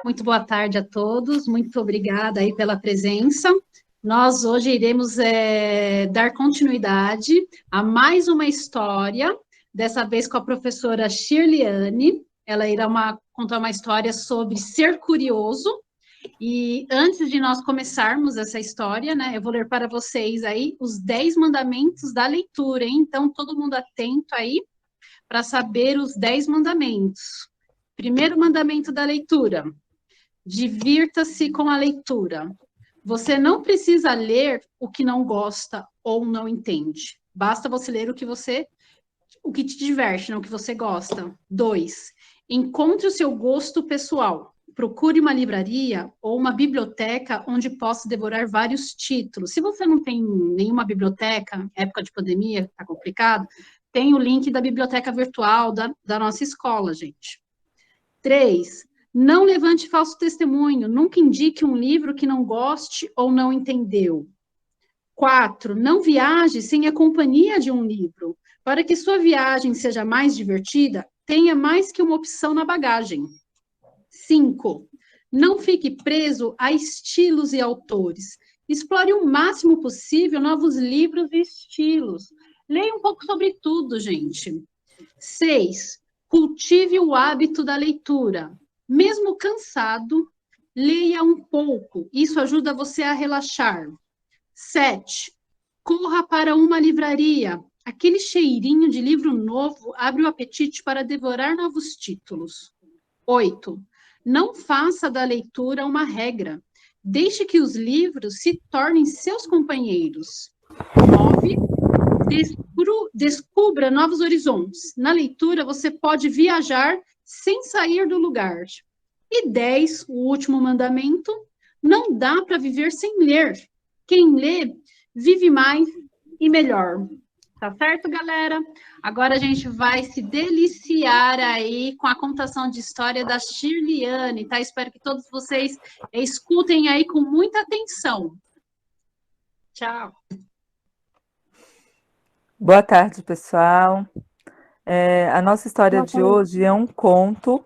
Muito boa tarde a todos, muito obrigada aí pela presença. Nós hoje iremos dar continuidade a mais uma história, dessa vez com a professora Shirliane. Ela irá contar uma história sobre ser curioso. E antes de nós começarmos essa história, né, eu vou ler para vocês aí os 10 mandamentos da leitura, hein? Então, todo mundo atento aí para saber os 10 mandamentos. Primeiro mandamento da leitura: divirta-se com a leitura. Você não precisa ler o que não gosta ou não entende. Basta você ler o que te diverte, não o que você gosta. 2. Encontre o seu gosto pessoal. Procure uma livraria ou uma biblioteca onde possa devorar vários títulos. Se você não tem nenhuma biblioteca, época de pandemia, está complicado, tem o link da biblioteca virtual da nossa escola, gente. 3. Não levante falso testemunho. Nunca indique um livro que não goste ou não entendeu. 4. Não viaje sem a companhia de um livro. Para que sua viagem seja mais divertida, tenha mais que uma opção na bagagem. 5. Não fique preso a estilos e autores. Explore o máximo possível novos livros e estilos. Leia um pouco sobre tudo, gente. 6. Cultive o hábito da leitura. Mesmo cansado, leia um pouco. Isso ajuda você a relaxar. 7. Corra para uma livraria. Aquele cheirinho de livro novo abre o apetite para devorar novos títulos. 8. Não faça da leitura uma regra. Deixe que os livros se tornem seus companheiros. 9. Descubra novos horizontes. Na leitura, você pode viajar sem sair do lugar. E 10, o último mandamento: não dá para viver sem ler. Quem lê, vive mais e melhor. Tá certo, galera? Agora a gente vai se deliciar aí com a contação de história da Shirliane, tá? Espero que todos vocês escutem aí com muita atenção. Tchau. Boa tarde, pessoal. A nossa história de hoje é um conto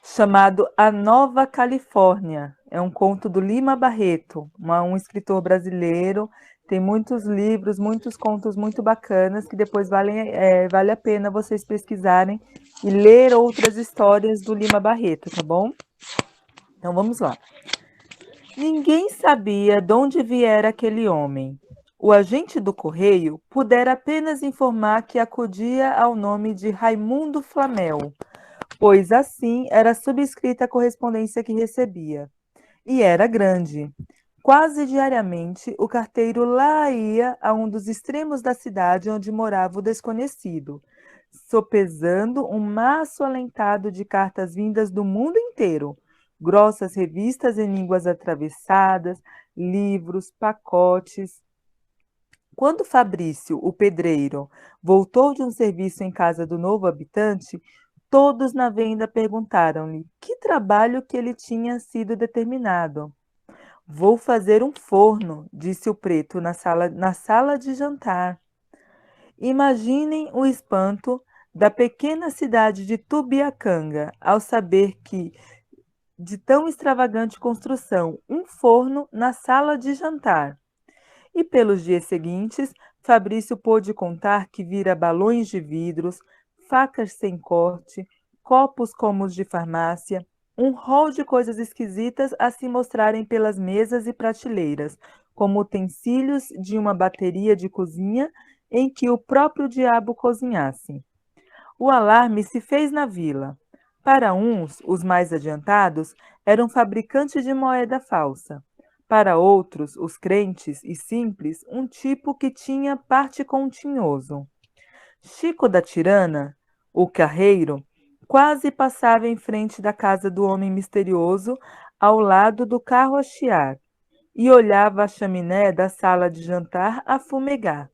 chamado A Nova Califórnia. É um conto do Lima Barreto, um escritor brasileiro. Tem muitos livros, muitos contos muito bacanas que depois vale a pena vocês pesquisarem e ler outras histórias do Lima Barreto, tá bom? Então vamos lá. Ninguém sabia de onde viera aquele homem. O agente do correio pudera apenas informar que acudia ao nome de Raimundo Flamel, pois assim era subscrita a correspondência que recebia. E era grande. Quase diariamente, o carteiro lá ia a um dos extremos da cidade onde morava o desconhecido, sopesando um maço alentado de cartas vindas do mundo inteiro, grossas revistas em línguas atravessadas, livros, pacotes. Quando Fabrício, o pedreiro, voltou de um serviço em casa do novo habitante, todos na venda perguntaram-lhe que trabalho que ele tinha sido determinado. Vou fazer um forno, disse o preto na sala de jantar. Imaginem o espanto da pequena cidade de Tubiacanga ao saber que, de tão extravagante construção, um forno na sala de jantar. E pelos dias seguintes, Fabrício pôde contar que vira balões de vidros, facas sem corte, copos como os de farmácia, um rol de coisas esquisitas a se mostrarem pelas mesas e prateleiras, como utensílios de uma bateria de cozinha em que o próprio diabo cozinhasse. O alarme se fez na vila. Para uns, os mais adiantados, era um fabricante de moeda falsa. Para outros, os crentes e simples, um tipo que tinha parte com um tinhoso. Chico da Tirana, o carreiro, quase passava em frente da casa do homem misterioso, ao lado do carro a chiar, e olhava a chaminé da sala de jantar a fumegar.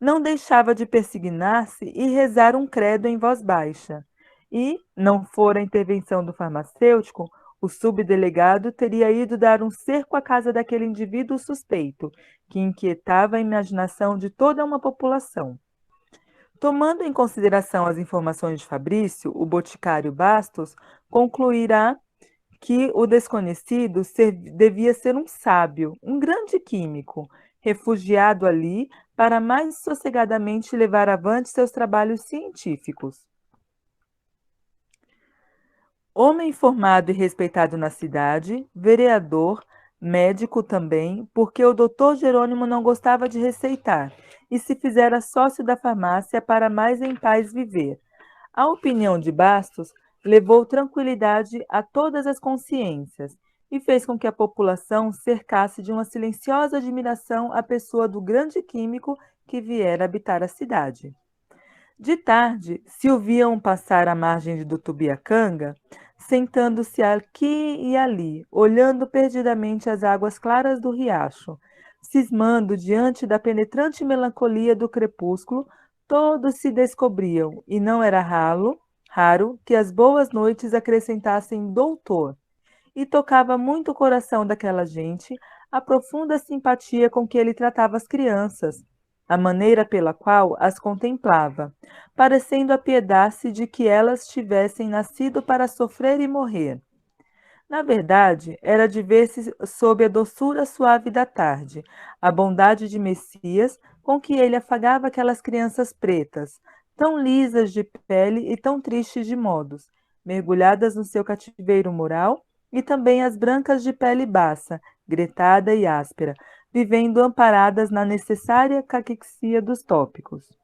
Não deixava de persignar-se e rezar um credo em voz baixa. E, não fora a intervenção do farmacêutico, o subdelegado teria ido dar um cerco à casa daquele indivíduo suspeito, que inquietava a imaginação de toda uma população. Tomando em consideração as informações de Fabrício, o boticário Bastos concluirá que o desconhecido devia ser um sábio, um grande químico, refugiado ali para mais sossegadamente levar avante seus trabalhos científicos. Homem formado e respeitado na cidade, vereador, médico também, porque o doutor Jerônimo não gostava de receitar e se fizera sócio da farmácia para mais em paz viver. A opinião de Bastos levou tranquilidade a todas as consciências e fez com que a população cercasse de uma silenciosa admiração a pessoa do grande químico que viera habitar a cidade. De tarde, se o viam passar à margem do Tubiacanga, sentando-se aqui e ali, olhando perdidamente as águas claras do riacho, cismando diante da penetrante melancolia do crepúsculo, todos se descobriam, e não era raro que as boas noites acrescentassem doutor, e tocava muito o coração daquela gente a profunda simpatia com que ele tratava as crianças, a maneira pela qual as contemplava, parecendo apiedar-se de que elas tivessem nascido para sofrer e morrer. Na verdade, era de ver-se sob a doçura suave da tarde, a bondade de Messias com que ele afagava aquelas crianças pretas, tão lisas de pele e tão tristes de modos, mergulhadas no seu cativeiro moral, e também as brancas de pele baça, gretada e áspera, vivendo amparadas na necessária caquexia dos tópicos.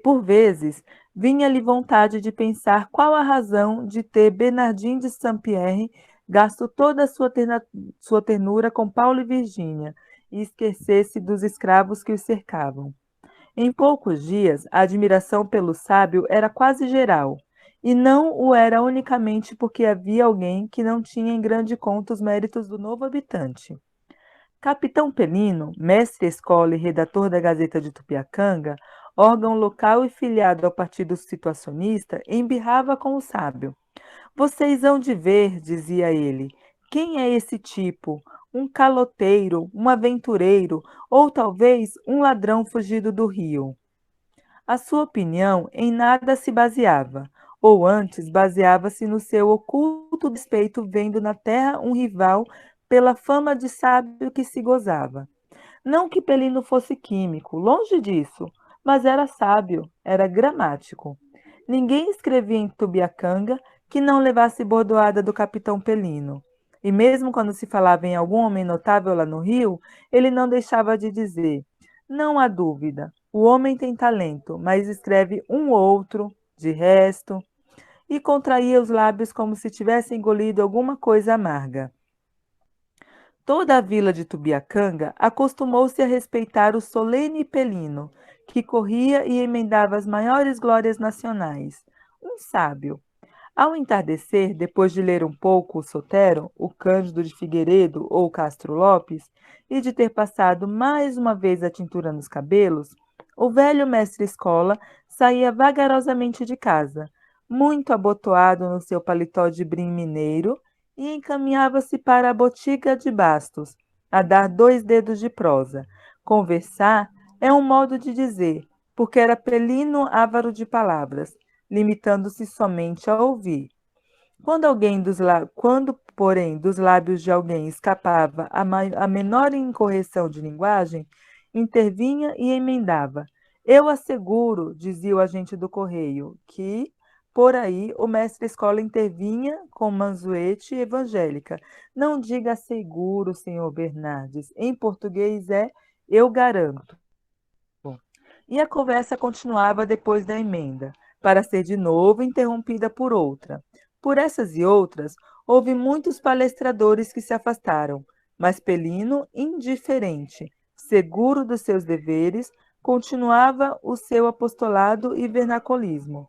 Por vezes, vinha-lhe vontade de pensar qual a razão de ter Bernardin de Saint-Pierre gasto toda a sua ternura com Paulo e Virgínia e esquecesse dos escravos que os cercavam. Em poucos dias, a admiração pelo sábio era quase geral, e não o era unicamente porque havia alguém que não tinha em grande conta os méritos do novo habitante. Capitão Pelino, mestre-escola e redator da Gazeta de Tupiacanga, órgão local e filiado ao Partido Situacionista, embirrava com o sábio. Vocês hão de ver, dizia ele, quem é esse tipo? Um caloteiro, um aventureiro ou talvez um ladrão fugido do Rio. A sua opinião em nada se baseava, ou antes baseava-se no seu oculto despeito vendo na terra um rival pela fama de sábio que se gozava. Não que Pelino fosse químico, longe disso, mas era sábio, era gramático. Ninguém escrevia em Tubiacanga que não levasse bordoada do capitão Pelino. E mesmo quando se falava em algum homem notável lá no Rio, ele não deixava de dizer: não há dúvida, o homem tem talento, mas escreve um outro, de resto, e contraía os lábios como se tivesse engolido alguma coisa amarga. Toda a vila de Tubiacanga acostumou-se a respeitar o solene Pelino, que corria e emendava as maiores glórias nacionais. Um sábio. Ao entardecer, depois de ler um pouco o Sotero, o Cândido de Figueiredo ou o Castro Lopes, e de ter passado mais uma vez a tintura nos cabelos, o velho mestre-escola saía vagarosamente de casa, muito abotoado no seu paletó de brim mineiro, e encaminhava-se para a botiga de Bastos, a dar 2 dedos de prosa. Conversar é um modo de dizer, porque era Pelino avaro de palavras, limitando-se somente a ouvir. Quando, porém, dos lábios de alguém escapava a menor incorreção de linguagem, intervinha e emendava. Eu asseguro, dizia o agente do correio, que por aí o mestre-escola intervinha com mansuete evangélica. Não diga seguro, senhor Bernardes. Em português é eu garanto. E a conversa continuava depois da emenda, para ser de novo interrompida por outra. Por essas e outras, houve muitos palestradores que se afastaram, mas Pelino, indiferente, seguro dos seus deveres, continuava o seu apostolado e vernaculismo.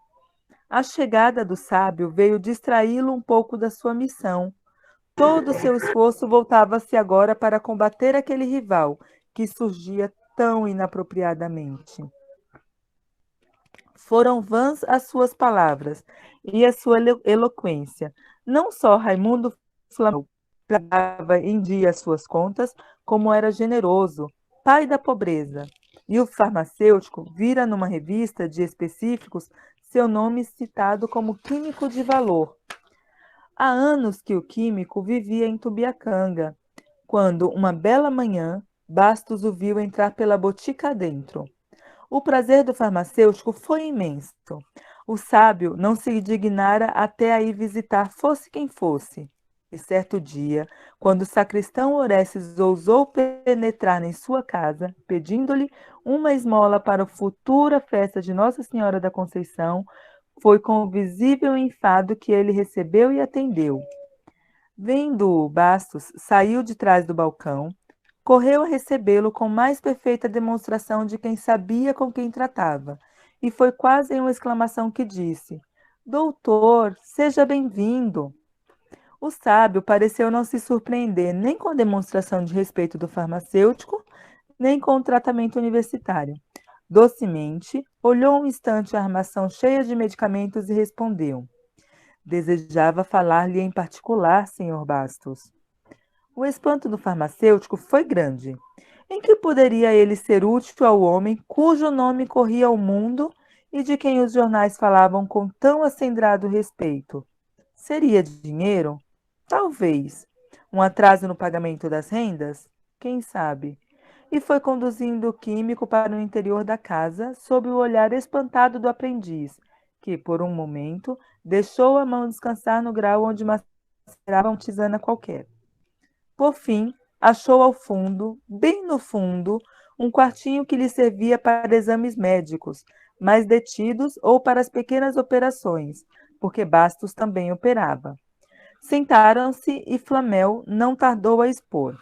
A chegada do sábio veio distraí-lo um pouco da sua missão. Todo o seu esforço voltava-se agora para combater aquele rival que surgia tão inapropriadamente. Foram vãs as suas palavras e a sua eloquência. Não só Raimundo Flamengo pagava em dia as suas contas, como era generoso, pai da pobreza. E o farmacêutico vira numa revista de específicos seu nome citado como químico de valor. Há anos que o químico vivia em Tubiacanga, quando, uma bela manhã, Bastos o viu entrar pela botica adentro. O prazer do farmacêutico foi imenso. O sábio não se dignara até aí visitar fosse quem fosse. E certo dia, quando o sacristão Orestes ousou penetrar em sua casa, pedindo-lhe uma esmola para a futura festa de Nossa Senhora da Conceição, foi com visível enfado que ele recebeu e atendeu. Vendo-o, Bastos saiu de trás do balcão, correu a recebê-lo com mais perfeita demonstração de quem sabia com quem tratava, e foi quase em uma exclamação que disse: Doutor, seja bem-vindo. O sábio pareceu não se surpreender nem com a demonstração de respeito do farmacêutico, nem com o tratamento universitário. Docemente, olhou um instante a armação cheia de medicamentos e respondeu: Desejava falar-lhe em particular, senhor Bastos. O espanto do farmacêutico foi grande. Em que poderia ele ser útil ao homem cujo nome corria ao mundo e de quem os jornais falavam com tão acendrado respeito? Seria dinheiro? Talvez. Um atraso no pagamento das rendas? Quem sabe? E foi conduzindo o químico para o interior da casa, sob o olhar espantado do aprendiz, que, por um momento, deixou a mão descansar no grau onde macerava uma tisana qualquer. Por fim, achou ao fundo, bem no fundo, um quartinho que lhe servia para exames médicos, mais detidos ou para as pequenas operações, porque Bastos também operava. Sentaram-se e Flamel não tardou a expor.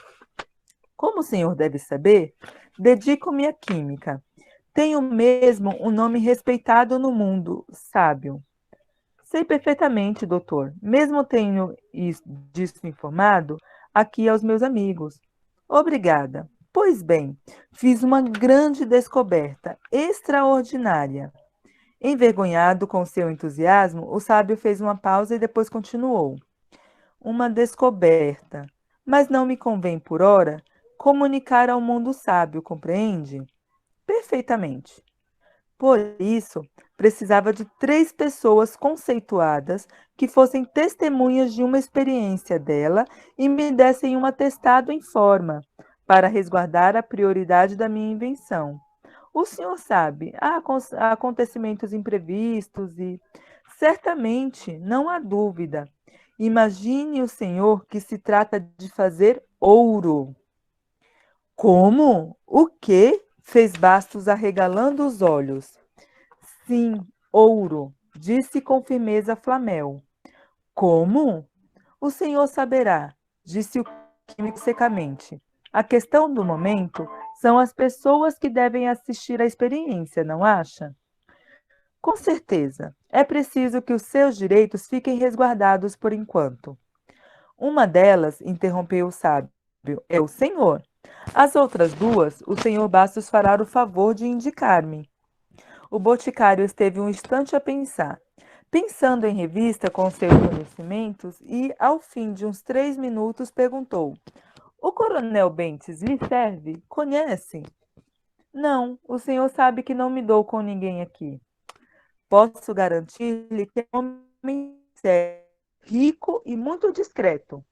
Como o senhor deve saber, dedico-me à química. Tenho mesmo um nome respeitado no mundo, sábio. Sei perfeitamente, doutor. Mesmo tenho disso informado aqui aos meus amigos. Obrigada. Pois bem, fiz uma grande descoberta, extraordinária. Envergonhado com seu entusiasmo, o sábio fez uma pausa e depois continuou. Uma descoberta. Mas não me convém, por ora, comunicar ao mundo sábio, compreende? Perfeitamente. Por isso, precisava de 3 pessoas conceituadas que fossem testemunhas de uma experiência dela e me dessem um atestado em forma, para resguardar a prioridade da minha invenção. O senhor sabe, há acontecimentos imprevistos e, certamente, não há dúvida. Imagine o senhor que se trata de fazer ouro. Como? O quê? Fez Bastos arregalando os olhos. Sim, ouro, disse com firmeza Flamel. Como? O senhor saberá, disse o químico secamente. A questão do momento são as pessoas que devem assistir à experiência, não acha? Com certeza. É preciso que os seus direitos fiquem resguardados por enquanto. Uma delas, interrompeu o sábio, é o senhor. As outras 2, o senhor Bastos fará o favor de indicar-me. O boticário esteve um instante a pensar, pensando em revista com seus conhecimentos e, ao fim de uns 3 minutos, perguntou: O coronel Bentes lhe serve? Conhece? Não, o senhor sabe que não me dou com ninguém aqui. Posso garantir-lhe que é um homem sério, rico e muito discreto.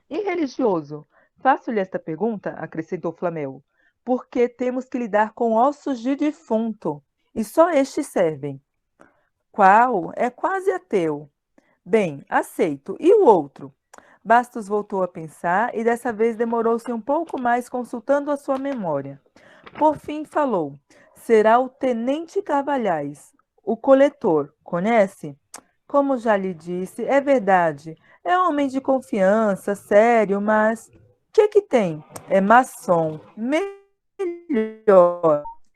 E religioso? Faço-lhe esta pergunta, acrescentou Flamel, porque temos que lidar com ossos de defunto, e só estes servem. Qual? É quase ateu. Bem, aceito. E o outro? Bastos voltou a pensar e dessa vez demorou-se um pouco mais consultando a sua memória. Por fim falou. Será o tenente Carvalhais, o coletor. Conhece? Como já lhe disse, é verdade. É homem de confiança, sério, mas... que tem? É maçom. Melhor.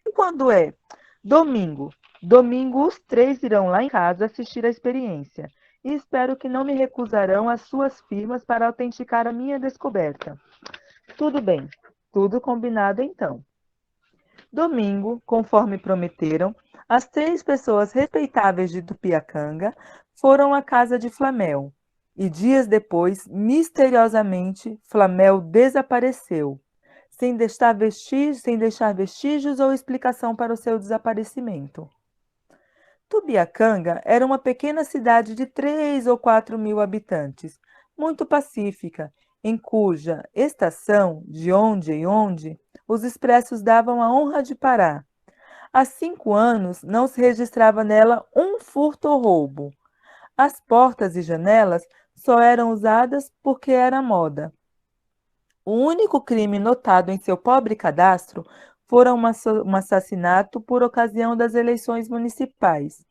E quando é? Domingo. Domingo os 3 irão lá em casa assistir à experiência. E espero que não me recusarão as suas firmas para autenticar a minha descoberta. Tudo bem. Tudo combinado então. Domingo, conforme prometeram, as 3 pessoas respeitáveis de Tupiacanga foram à casa de Flamel. E dias depois, misteriosamente, Flamel desapareceu, sem deixar vestígios ou explicação para o seu desaparecimento. Tubiacanga era uma pequena cidade de 3 ou 4 mil habitantes, muito pacífica, em cuja estação, de onde em onde, os expressos davam a honra de parar. Há 5 anos não se registrava nela um furto ou roubo. As portas e janelas só eram usadas porque era moda. O único crime notado em seu pobre cadastro fora um assassinato por ocasião das eleições municipais.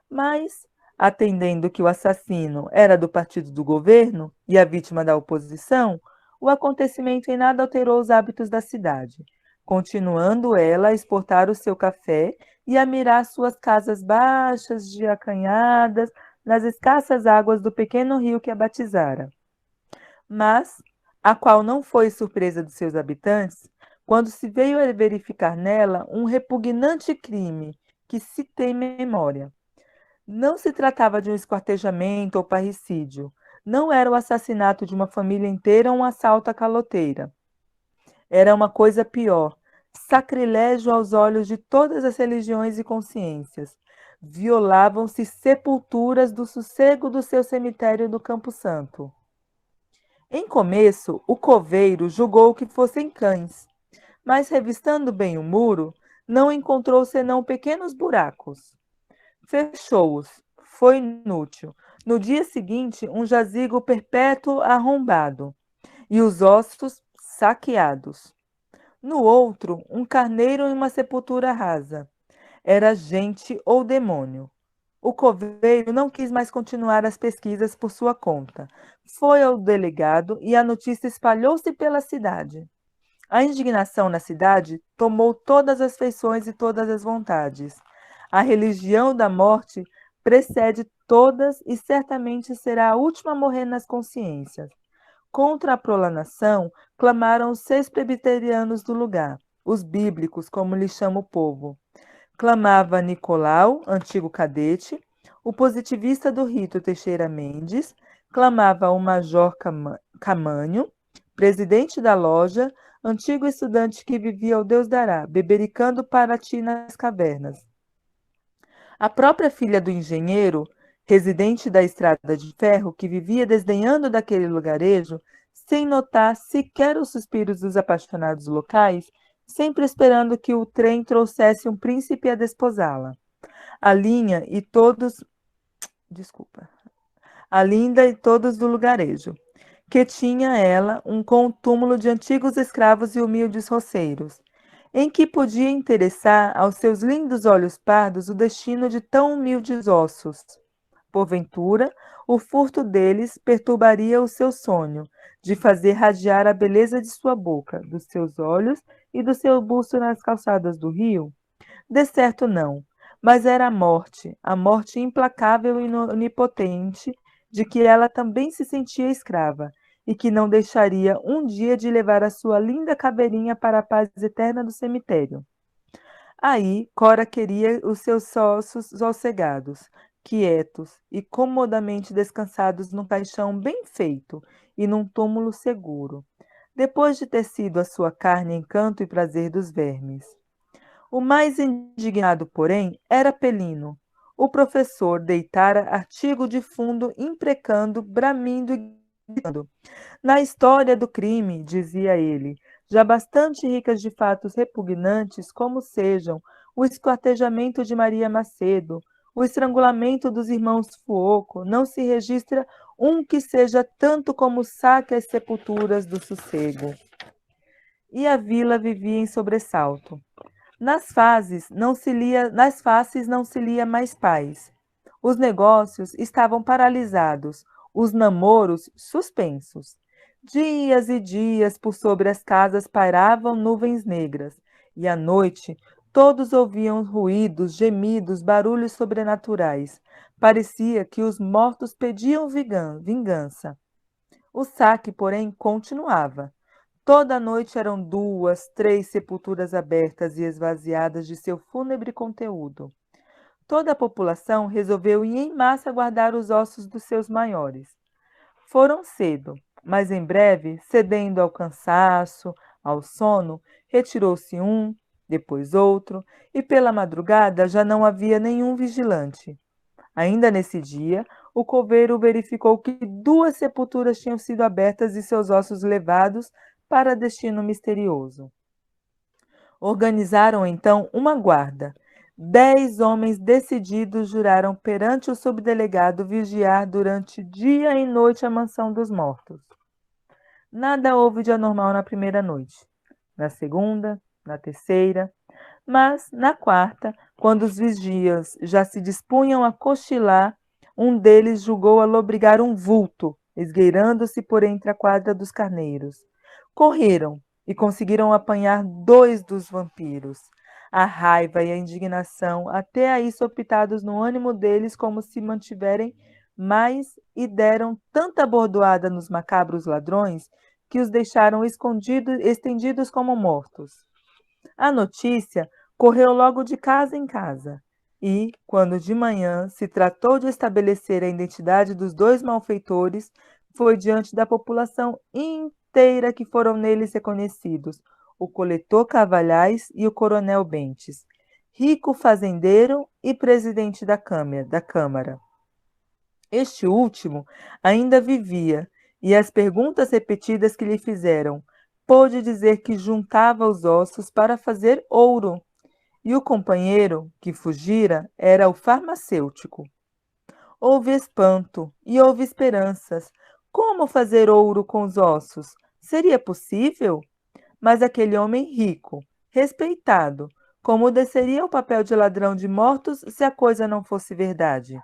Mas, atendendo que o assassino era do partido do governo e a vítima da oposição, o acontecimento em nada alterou os hábitos da cidade, continuando ela a exportar o seu café e a mirar suas casas baixas de acanhadas nas escassas águas do pequeno rio que a batizara. Mas, a qual não foi surpresa dos seus habitantes, quando se veio a verificar nela um repugnante crime que se tem memória. Não se tratava de um esquartejamento ou parricídio. Não era o assassinato de uma família inteira ou um assalto à caloteira. Era uma coisa pior, sacrilégio aos olhos de todas as religiões e consciências. Violavam-se sepulturas do sossego do seu cemitério do Campo Santo. Em começo, o coveiro julgou que fossem cães, mas revistando bem o muro, não encontrou senão pequenos buracos. Fechou-os. Foi inútil. No dia seguinte, um jazigo perpétuo arrombado e os ossos saqueados. No outro, um carneiro em uma sepultura rasa. Era gente ou demônio. O coveiro não quis mais continuar as pesquisas por sua conta. Foi ao delegado e a notícia espalhou-se pela cidade. A indignação na cidade tomou todas as feições e todas as vontades. A religião da morte precede todas e certamente será a última a morrer nas consciências. Contra a prolanação clamaram os 6 presbiterianos do lugar, os bíblicos, como lhe chama o povo. Clamava Nicolau, antigo cadete, o positivista do rito Teixeira Mendes, clamava o Major Camanho, presidente da loja, antigo estudante que vivia ao Deus dará, bebericando para ti nas cavernas. A própria filha do engenheiro, residente da Estrada de Ferro, que vivia desdenhando daquele lugarejo, sem notar sequer os suspiros dos apaixonados locais, sempre esperando que o trem trouxesse um príncipe a desposá-la. A linha e todos... Desculpa. A linda e todos do lugarejo, que tinha ela um túmulo de antigos escravos e humildes roceiros, em que podia interessar aos seus lindos olhos pardos o destino de tão humildes ossos. Porventura, o furto deles perturbaria o seu sonho, de fazer radiar a beleza de sua boca, dos seus olhos e do seu busto nas calçadas do rio? De certo não, mas era a morte implacável e onipotente, de que ela também se sentia escrava, e que não deixaria um dia de levar a sua linda caveirinha para a paz eterna do cemitério. Aí Cora queria os seus ossos sossegados, quietos e comodamente descansados num caixão bem feito e num túmulo seguro, depois de ter sido a sua carne encanto e prazer dos vermes. O mais indignado, porém, era Pelino. O professor deitara artigo de fundo, imprecando, bramindo e gritando. Na história do crime, dizia ele, já bastante ricas de fatos repugnantes como sejam o esquartejamento de Maria Macedo, o estrangulamento dos irmãos Fuoco, não se registra um que seja tanto como o saque às sepulturas do sossego. E a vila vivia em sobressalto. Nas faces não se lia mais paz. Os negócios estavam paralisados, os namoros suspensos. Dias e dias por sobre as casas pairavam nuvens negras, e à noite todos ouviam ruídos, gemidos, barulhos sobrenaturais. Parecia que os mortos pediam vingança. O saque, porém, continuava. Toda a noite eram 2, 3 sepulturas abertas e esvaziadas de seu fúnebre conteúdo. Toda a população resolveu ir em massa guardar os ossos dos seus maiores. Foram cedo, mas em breve, cedendo ao cansaço, ao sono, retirou-se um, depois outro, e pela madrugada já não havia nenhum vigilante. Ainda nesse dia, o coveiro verificou que 2 sepulturas tinham sido abertas e seus ossos levados para destino misterioso. Organizaram então uma guarda. 10 homens decididos juraram perante o subdelegado vigiar durante dia e noite a mansão dos mortos. Nada houve de anormal na primeira noite, na segunda, na terceira, mas na quarta, quando os vigias já se dispunham a cochilar, um deles julgou alobrigar um vulto, esgueirando-se por entre a quadra dos carneiros. Correram e conseguiram apanhar 2 dos vampiros. A raiva e a indignação, até aí sopitados no ânimo deles como se mantiverem mais, e deram tanta bordoada nos macabros ladrões que os deixaram estendidos como mortos. A notícia correu logo de casa em casa, e, quando de manhã se tratou de estabelecer a identidade dos 2 malfeitores, foi diante da população inteira que foram neles reconhecidos o coletor Cavalhais e o coronel Bentes, rico fazendeiro e presidente da Câmara. Este último ainda vivia, e as perguntas repetidas que lhe fizeram, pôde dizer que juntava os ossos para fazer ouro, e o companheiro, que fugira, era o farmacêutico. Houve espanto e houve esperanças. Como fazer ouro com os ossos? Seria possível? Mas aquele homem rico, respeitado, como desceria o papel de ladrão de mortos se a coisa não fosse verdade?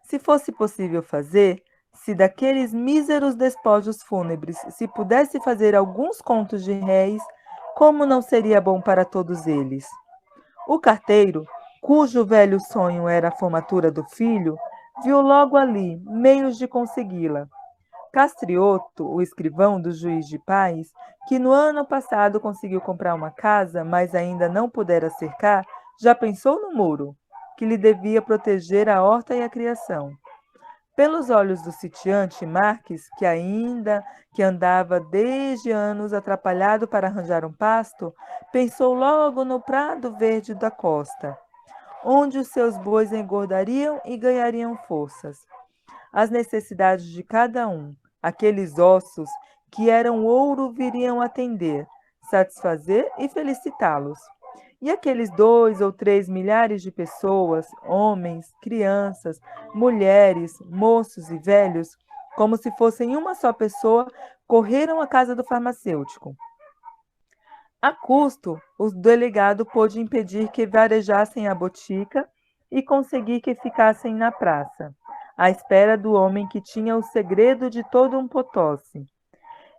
Se fosse possível fazer, se daqueles míseros despojos fúnebres se pudesse fazer alguns contos de réis, como não seria bom para todos eles? O carteiro, cujo velho sonho era a formatura do filho, viu logo ali meios de consegui-la. Castrioto, o escrivão do juiz de paz, que no ano passado conseguiu comprar uma casa, mas ainda não pudera cercar, já pensou no muro, que lhe devia proteger a horta e a criação. Pelos olhos do sitiante Marques, que andava desde anos atrapalhado para arranjar um pasto, pensou logo no prado verde da costa, onde os seus bois engordariam e ganhariam forças. As necessidades de cada um, aqueles ossos que eram ouro viriam atender, satisfazer e felicitá-los. E aqueles 2 ou 3 milhares de pessoas, homens, crianças, mulheres, moços e velhos, como se fossem uma só pessoa, correram à casa do farmacêutico. A custo, o delegado pôde impedir que varejassem a botica e conseguir que ficassem na praça, à espera do homem que tinha o segredo de todo um Potosí.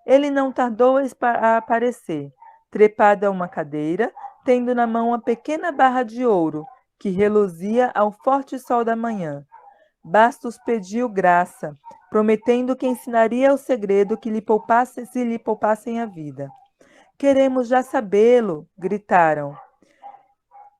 Ele não tardou a aparecer, trepado a uma cadeira, tendo na mão uma pequena barra de ouro, que reluzia ao forte sol da manhã. Bastos pediu graça, prometendo que ensinaria o segredo que se lhe poupassem a vida. Queremos já sabê-lo, gritaram.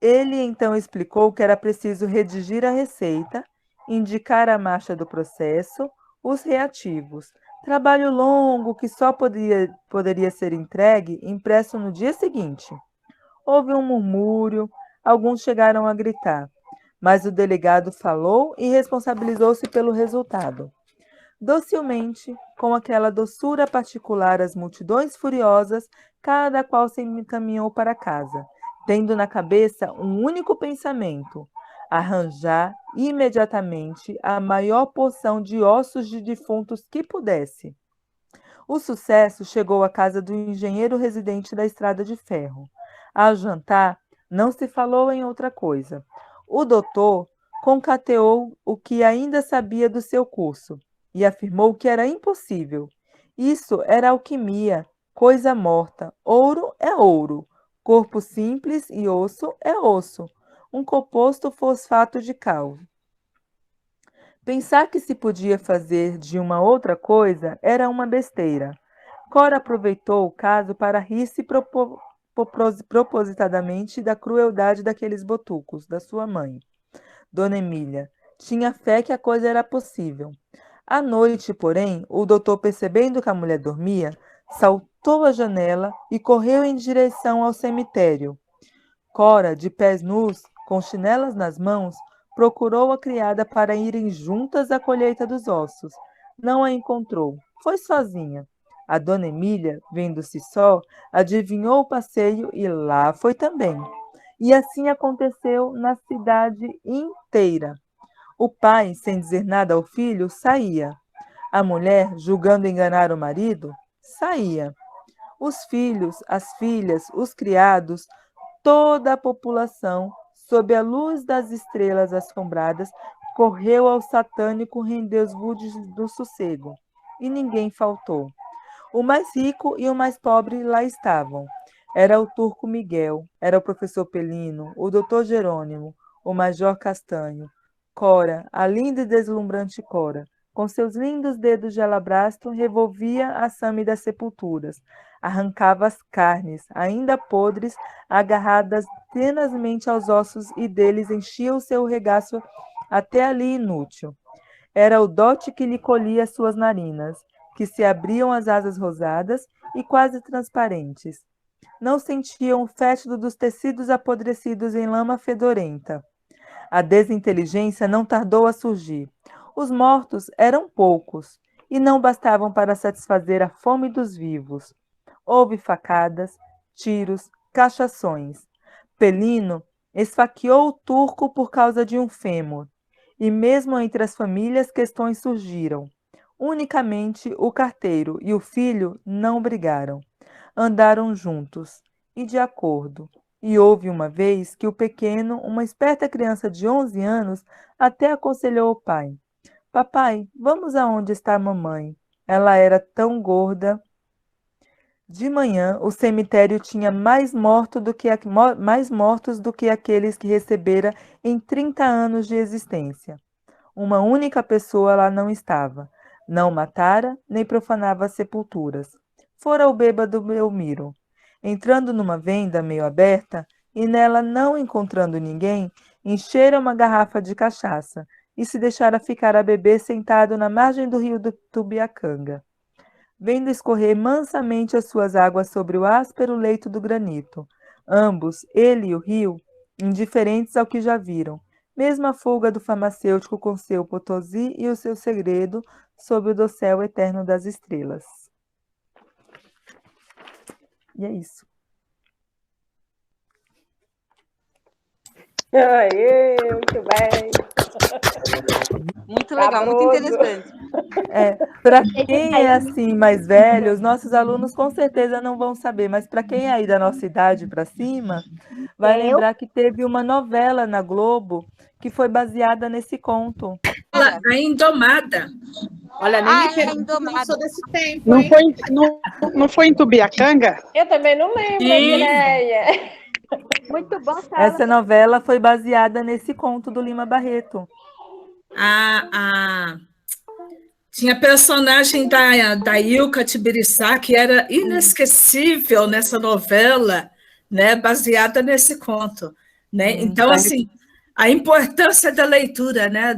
Ele então explicou que era preciso redigir a receita, indicar a marcha do processo, os reativos. Trabalho longo que só poderia ser entregue impresso no dia seguinte. Houve um murmúrio, alguns chegaram a gritar, mas o delegado falou e responsabilizou-se pelo resultado. Docilmente, com aquela doçura particular às multidões furiosas, cada qual se encaminhou para casa, tendo na cabeça um único pensamento: arranjar imediatamente a maior porção de ossos de defuntos que pudesse. O sucesso chegou à casa do engenheiro residente da Estrada de Ferro. Ao jantar, não se falou em outra coisa. O doutor concateou o que ainda sabia do seu curso e afirmou que era impossível. Isso era alquimia, coisa morta. Ouro é ouro, corpo simples e osso é osso, um composto fosfato de cal. Pensar que se podia fazer de uma outra coisa era uma besteira. Cora aproveitou o caso para rir-se propositadamente da crueldade daqueles botucos, da sua mãe. Dona Emília tinha fé que a coisa era possível. À noite, porém, o doutor, percebendo que a mulher dormia, saltou à janela e correu em direção ao cemitério. Cora, de pés nus, com chinelas nas mãos, procurou a criada para irem juntas à colheita dos ossos. Não a encontrou. Foi sozinha. A dona Emília, vendo-se só, adivinhou o passeio e lá foi também. E assim aconteceu na cidade inteira. O pai, sem dizer nada ao filho, saía. A mulher, julgando enganar o marido, saía. Os filhos, as filhas, os criados, toda a população, sob a luz das estrelas assombradas, correu ao satânico render os budes do sossego. E ninguém faltou. O mais rico e o mais pobre lá estavam. Era o turco Miguel, era o professor Pelino, o doutor Jerônimo, o major Castanho, Cora, a linda e deslumbrante Cora, com seus lindos dedos de alabastro, revolvia a same das sepulturas, arrancava as carnes, ainda podres, agarradas tenazmente aos ossos, e deles enchia o seu regaço até ali inútil. Era o dote que lhe colhia as suas narinas, que se abriam as asas rosadas e quase transparentes. Não sentiam o fétido dos tecidos apodrecidos em lama fedorenta. A desinteligência não tardou a surgir. Os mortos eram poucos e não bastavam para satisfazer a fome dos vivos. Houve facadas, tiros, cachações. Pelino esfaqueou o turco por causa de um fêmur. E mesmo entre as famílias questões surgiram. Unicamente o carteiro e o filho não brigaram. Andaram juntos e de acordo. E houve uma vez que o pequeno, uma esperta criança de 11 anos, até aconselhou o pai. Papai, vamos aonde está a mamãe. Ela era tão gorda. De manhã, o cemitério tinha mais mortos do que aqueles que recebera em 30 anos de existência. Uma única pessoa lá não estava. Não matara, nem profanava as sepulturas. Fora o bêbado Belmiro. Entrando numa venda meio aberta, e nela não encontrando ninguém, enchera uma garrafa de cachaça e se deixara ficar a beber sentado na margem do rio do Tubiacanga, vendo escorrer mansamente as suas águas sobre o áspero leito do granito. Ambos, ele e o rio, indiferentes ao que já viram, mesmo a fuga do farmacêutico com seu Potosí e o seu segredo sob o dossel eterno das estrelas. E é isso. Aê, muito bem. Muito legal, muito interessante. Para quem é assim mais velho, os nossos alunos com certeza não vão saber, mas para quem é aí da nossa idade para cima, vai lembrar que teve uma novela na Globo que foi baseada nesse conto. A Indomada. Olha, nem me É pergunto, Indomada. eu sou desse tempo, Não hein? foi em Tubiacanga? Eu também não lembro, Andréia. Muito bom, Sara. Essa novela foi baseada nesse conto do Lima Barreto. Tinha a personagem da Ilka Tibiriçá, que era inesquecível nessa novela, né, baseada nesse conto. Né? Então, assim, a importância da leitura, né,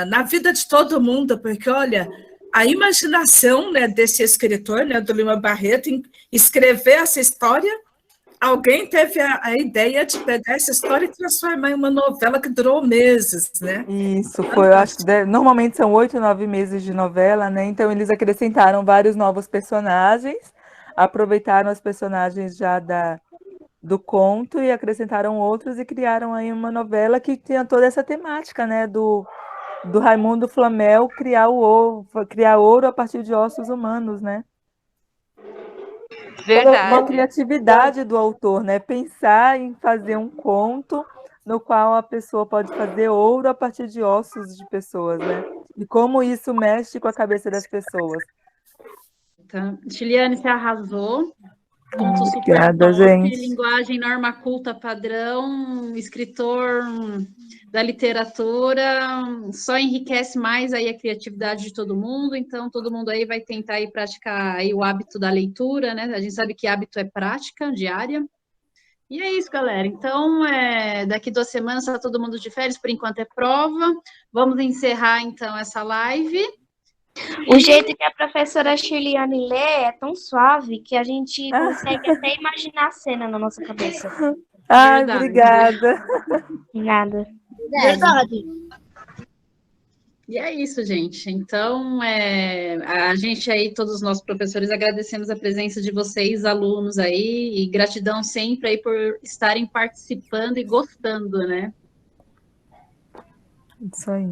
na vida de todo mundo, porque, olha, a imaginação, né, desse escritor, né, do Lima Barreto, em escrever essa história, alguém teve a ideia de pegar essa história e transformar em uma novela que durou meses, né? Isso, foi, eu acho que normalmente são 8, 9 meses de novela, né? Então eles acrescentaram vários novos personagens, aproveitaram os personagens já do conto e acrescentaram outros e criaram aí uma novela que tinha toda essa temática, né? Do Raimundo Flamel criar ouro a partir de ossos humanos, né? Verdade. Uma criatividade do autor, né? Pensar em fazer um conto no qual a pessoa pode fazer ouro a partir de ossos de pessoas, né? E como isso mexe com a cabeça das pessoas. Tá. Chiliane, você arrasou. Ponto super Obrigada, top, gente. linguagem norma culta padrão, escritor da literatura, só enriquece mais aí a criatividade de todo mundo, então todo mundo aí vai tentar aí praticar aí o hábito da leitura, né? A gente sabe que hábito é prática diária. E é isso, galera. Então, daqui 2 semanas está todo mundo de férias, por enquanto é prova. Vamos encerrar, então, essa live. O jeito que a professora Chiliane lê é tão suave que a gente consegue até imaginar a cena na nossa cabeça. Ai, Verdade. obrigada. Nada. Verdade. E é isso, gente. Então, a gente aí, todos os nossos professores, agradecemos a presença de vocês, alunos aí, e gratidão sempre aí por estarem participando e gostando, né? Isso aí.